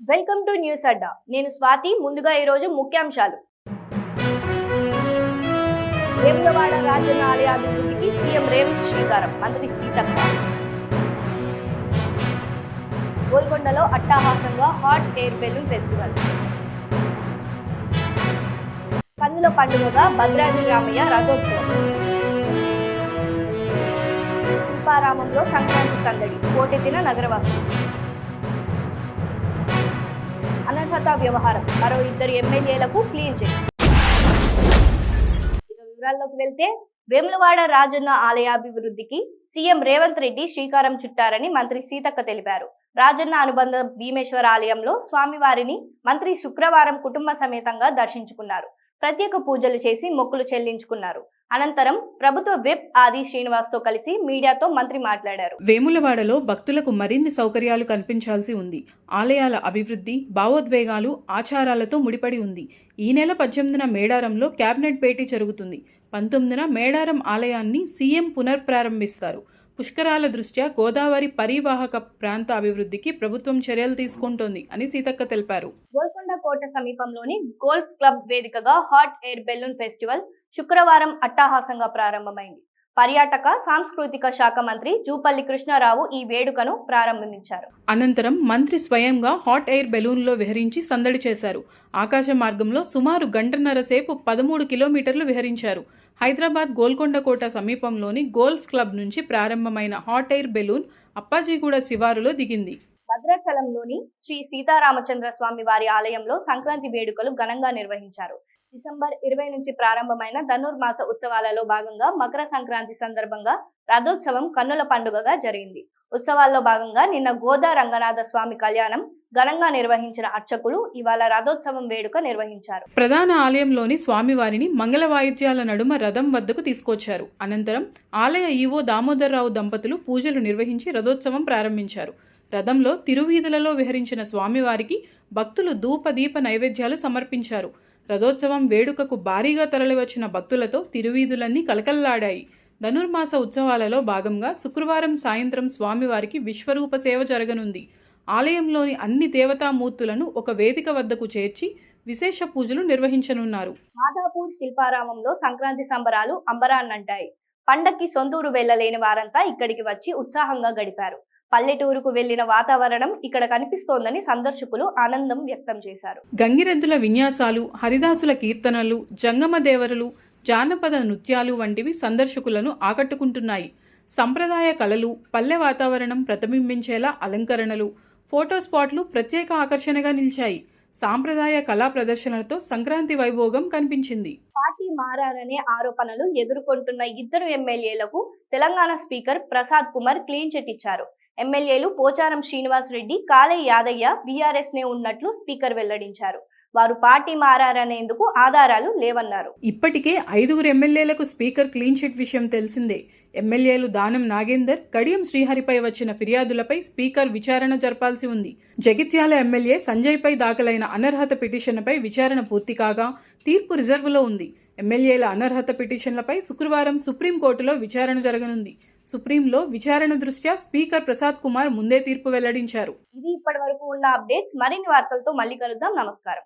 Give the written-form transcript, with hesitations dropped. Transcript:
Welcome to news అడ్డా. నేను స్వాతి. ముందుగా ఈరోజు ముఖ్యాంశాలు. వేములవాడ రాజన్న ఆలయాభివృద్ధికి సీఎం రేవంత్ శ్రీకారం, మంత్రి సీతక్క. గోల్కొండలో అట్టహాసంగా హాట్ ఎయిర్ బెలూన్ ఫెస్టివల్. కన్నుల పండుగగా భద్రాద్రి రామయ్య రథోత్సవం. శిల్పారామంలో సంక్రాంతి సందడి, పోటెత్తిన నగరవాసులు. అనర్హత వ్యవహారం, మరో 2 ఎమ్మెల్యేలకు క్లీన్ చిట్. వివరాల్లోకి వెళ్తే, వేములవాడ రాజన్న ఆలయాభివృద్ధికి సీఎం రేవంత్ రెడ్డి శ్రీకారం చుట్టారని మంత్రి సీతక్క తెలిపారు. రాజన్న అనుబంధ భీమేశ్వర ఆలయంలో స్వామివారిని మంత్రి శుక్రవారం కుటుంబ సమేతంగా దర్శించుకున్నారు. ప్రత్యేక పూజలు చేసి మొక్కులు చెల్లించుకున్నారు. అనంతరం ప్రభుత్వ విప్ ఆది శ్రీనివాస్ తో కలిసి మీడియాతో మంత్రి మాట్లాడారు. వేములవాడలో భక్తులకు మరిన్ని సౌకర్యాలు కల్పించాల్సి ఉంది. ఆలయాల అభివృద్ధి, భావోద్వేగాలు, ఆచారాలతో ముడిపడి ఉంది. ఈ నెల 18న మేడారంలో కేబినెట్ భేటీ జరుగుతుంది. 19న మేడారం ఆలయాన్ని సీఎం పునర్ప్రారంభిస్తారు. పుష్కరాల దృష్ట్యా గోదావరి పరివాహక ప్రాంత అభివృద్ధికి ప్రభుత్వం చర్యలు తీసుకుంటోంది అని సీతక్క తెలిపారు. గోల్కొండ కోట సమీపంలోని గోల్ఫ్ క్లబ్ వేదికగా హాట్ ఎయిర్ బెలూన్ ఫెస్టివల్ శుక్రవారం అట్టహాసంగా ప్రారంభమైంది. పర్యాటక సాంస్కృతిక శాఖ మంత్రి జూపల్లి కృష్ణారావు ఈ వేడుకను ప్రారంభించారు. అనంతరం మంత్రి స్వయంగా హాట్ ఎయిర్ బెలూన్లో విహరించి సందడి చేశారు. ఆకాశ మార్గంలో సుమారు గంటన్నర సేపు 13 కిలోమీటర్లు విహరించారు. హైదరాబాద్ గోల్కొండ కోట సమీపంలోని గోల్ఫ్ క్లబ్ నుంచి ప్రారంభమైన హాట్ ఎయిర్ బెలూన్ అప్పాజీగూడ శివారులో దిగింది. భద్రాచలంలోని శ్రీ సీతారామచంద్ర స్వామి వారి ఆలయంలో సంక్రాంతి వేడుకలు ఘనంగా నిర్వహించారు. డిసెంబర్ 20 నుంచి ప్రారంభమైన ధనుర్మాస ఉత్సవాలలో భాగంగా మకర సంక్రాంతి సందర్భంగా రథోత్సవం కన్నుల పండుగగా జరిగింది. ఉత్సవాల్లో భాగంగా నిన్న గోదా రంగనాథ స్వామి కళ్యాణం ఘనంగా నిర్వహించిన అర్చకులు ఇవాళ రథోత్సవం వేడుక నిర్వహించారు. ప్రధాన ఆలయంలోని స్వామివారిని మంగళ వాయిద్యాల నడుమ రథం వద్దకు తీసుకొచ్చారు. అనంతరం ఆలయ ఈవో దామోదర్రావు దంపతులు పూజలు నిర్వహించి రథోత్సవం ప్రారంభించారు. రథంలో తిరువీధులలో విహరించిన స్వామివారికి భక్తులు ధూప దీప నైవేద్యాలు సమర్పించారు. రథోత్సవం వేడుకకు భారీగా తరలివచ్చిన భక్తులతో తిరువీధులన్నీ కలకల్లాడాయి. ధనుర్మాస ఉత్సవాలలో భాగంగా శుక్రవారం సాయంత్రం స్వామివారికి విశ్వరూప సేవ జరగనుంది. ఆలయంలోని అన్ని దేవతామూర్తులను ఒక వేదిక వద్దకు చేర్చి విశేష పూజలు నిర్వహించనున్నారు. మాదాపూర్ శిల్పారామంలో సంక్రాంతి సంబరాలు అంబరాన్నంటాయి. పండక్కి సొంతూరు వెళ్లలేని వారంతా ఇక్కడికి వచ్చి ఉత్సాహంగా గడిపారు. పల్లెటూరుకు వెళ్లిన వాతావరణం ఇక్కడ కనిపిస్తోందని సందర్శకులు ఆనందం వ్యక్తం చేశారు. గంగిరెద్దుల విన్యాసాలు, హరిదాసుల కీర్తనలు, జంగమ దేవరలు, జానపద నృత్యాలు వంటివి సందర్శకులను ఆకట్టుకుంటున్నాయి. సంప్రదాయ కళలు, పల్లె వాతావరణం ప్రతిబింబించేలా అలంకరణలు, ఫోటో స్పాట్లు ప్రత్యేక ఆకర్షణగా నిలిచాయి. సాంప్రదాయ కళా ప్రదర్శనలతో సంక్రాంతి వైభోగం కనిపించింది. పార్టీ మారారనే ఆరోపణలు ఎదుర్కొంటున్న 2 ఎమ్మెల్యేలకు Telangana speaker Prasad Kumar clean chit ఇచ్చారు. ఎమ్మెల్యేలు పోచారం శ్రీనివాస్ రెడ్డి, కాళే యాదయ్య బీఆర్ఎస్ నే ఉన్నట్లు స్పీకర్ వెల్లడించారు. వారు పార్టీ మారారనేందుకు ఆధారాలు లేవన్నారు. ఇప్పటికే 5 ఎమ్మెల్యేలకు స్పీకర్ క్లీన్ చిట్ విషయం తెలిసిందే. ఎమ్మెల్యేలు దానం నాగేందర్, కడియం శ్రీహరిపై వచ్చిన ఫిర్యాదులపై స్పీకర్ విచారణ జరపాల్సి ఉంది. జగిత్యాల ఎమ్మెల్యే సంజయ్పై దాఖలైన అనర్హత పిటిషన్పై విచారణ పూర్తి కాగా తీర్పు రిజర్వులో ఉంది. ఎమ్మెల్యేల అనర్హత పిటిషన్లపై శుక్రవారం సుప్రీంకోర్టులో విచారణ జరగనుంది. సుప్రీంలో విచారణ దృష్ట్యా స్పీకర్ ప్రసాద్ కుమార్ ముందే తీర్పు వెల్లడించారు. ఇది ఇప్పటి వరకు ఉన్న అప్డేట్స్. మరిన్ని వార్తలతో మళ్ళీ కలుద్దాం. నమస్కారం.